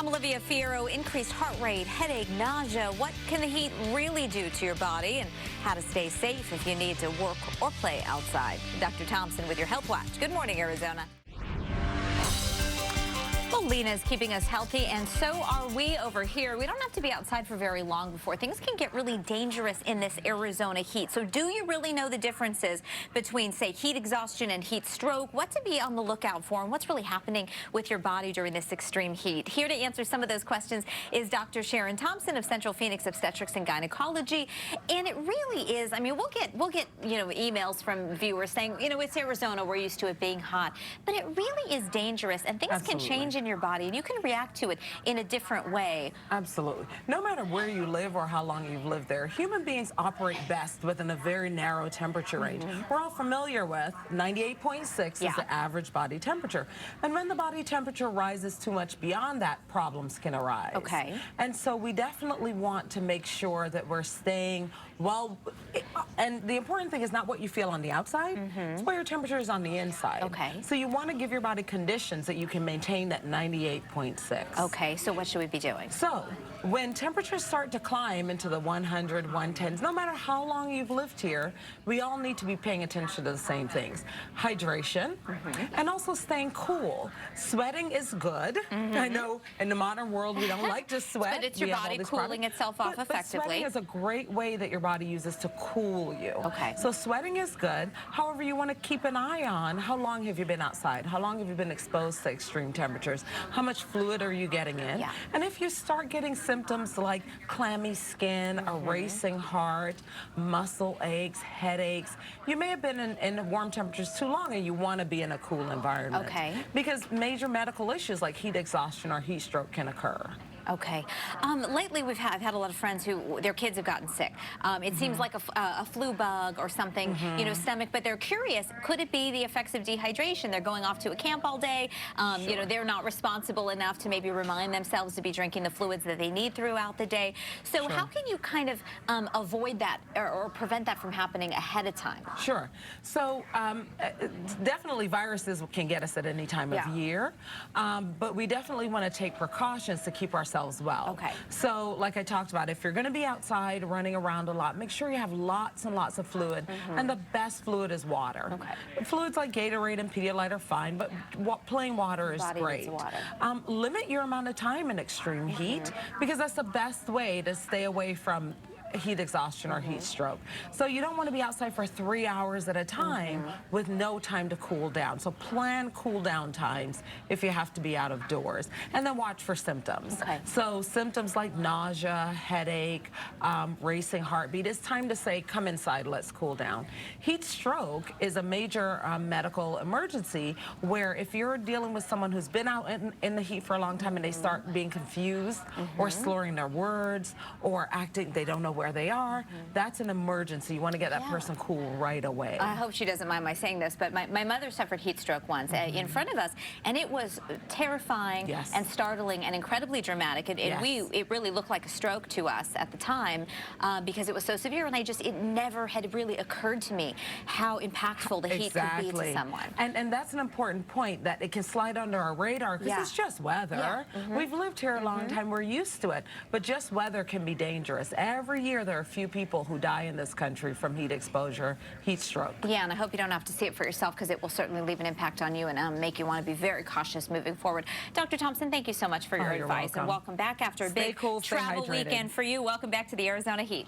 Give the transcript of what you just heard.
I'm Olivia Fierro. Increased heart rate, headache, nausea. What can the heat really do to your body, and how to stay safe if you need to work or play outside? Dr. Thompson with your Health Watch. Good morning, Arizona. Well, Lena's keeping us healthy, and so are we over here. We don't have to be outside for very long before things can get really dangerous in this Arizona heat. So do you really know the differences between, say, heat exhaustion and heat stroke? What to be on the lookout for, and what's really happening with your body during this extreme heat? Here to answer some of those questions is Dr. Sharon Thompson of Central Phoenix Obstetrics and Gynecology. And it really is, I mean, we'll get emails from viewers saying, it's Arizona, we're used to it being hot. But it really is dangerous, and things can change in your body, and you can react to it in a different way. Absolutely. No matter where you live or how long you've lived there, human beings operate best within a very narrow temperature range. We're all familiar with 98.6 is the average body temperature. And when the body temperature rises too much beyond that, problems can arise. Okay. And so we definitely want to make sure that we're staying well. And the important thing is not what you feel on the outside, it's what your temperature is on the inside. Okay. So you want to give your body conditions that you can maintain that 98.6. Okay, so what should we be doing? So when temperatures start to climb into the 100, 110s, no matter how long you've lived here, we all need to be paying attention to the same things. Hydration, and also staying cool. Sweating is good. I know in the modern world we don't like to sweat. But it's your body cooling itself off effectively. But sweating is a great way that your body uses to cool you. Okay. So sweating is good. However, you want to keep an eye on how long have you been outside? How long have you been exposed to extreme temperatures? How much fluid are you getting in? Yeah. And if you start getting symptoms like clammy skin, a racing heart, muscle aches, headaches, you may have been in warm temperatures too long, and you want to be in a cool environment. Okay. Because major medical issues like heat exhaustion or heat stroke can occur. Okay. Lately, I've had a lot of friends who their kids have gotten sick. It seems like a flu bug or something, stomach, but they're curious. Could it be the effects of dehydration? They're going off to a camp all day. They're not responsible enough to maybe remind themselves to be drinking the fluids that they need throughout the day. So how can you kind of avoid that or prevent that from happening ahead of time? Sure. So definitely viruses can get us at any time of year, but we definitely want to take precautions to keep ourselves well. Okay. So like I talked about, if you're going to be outside running around a lot, make sure you have lots and lots of fluid, and the best fluid is water. Okay. Fluids like Gatorade and Pedialyte are fine, but plain water is great. Water. Limit your amount of time in extreme heat, because that's the best way to stay away from heat exhaustion or heat stroke. So you don't want to be outside for 3 hours at a time with no time to cool down. So plan cool down times if you have to be out of doors. And then watch for symptoms. Okay. So symptoms like nausea, headache, racing heartbeat, it's time to say, come inside, let's cool down. Heat stroke is a major medical emergency where if you're dealing with someone who's been out in the heat for a long time and they start being confused or slurring their words or acting, they don't know where they are, that's an emergency. You want to get that person cool right away. I hope she doesn't mind my saying this, but my mother suffered heat stroke once in front of us, and it was terrifying and startling and incredibly dramatic. It really looked like a stroke to us at the time because it was so severe, and it never had really occurred to me how impactful the heat could be to someone. And that's an important point, that it can slide under our radar because it's just weather. We've lived here a long time, we're used to it, but just weather can be dangerous. Every year there are a few people who die in this country from heat exposure, heat stroke. Yeah, and I hope you don't have to see it for yourself, because it will certainly leave an impact on you and make you want to be very cautious moving forward. Dr. Thompson, thank you so much for your advice, and welcome back after a big travel weekend for you. Welcome back to the Arizona heat.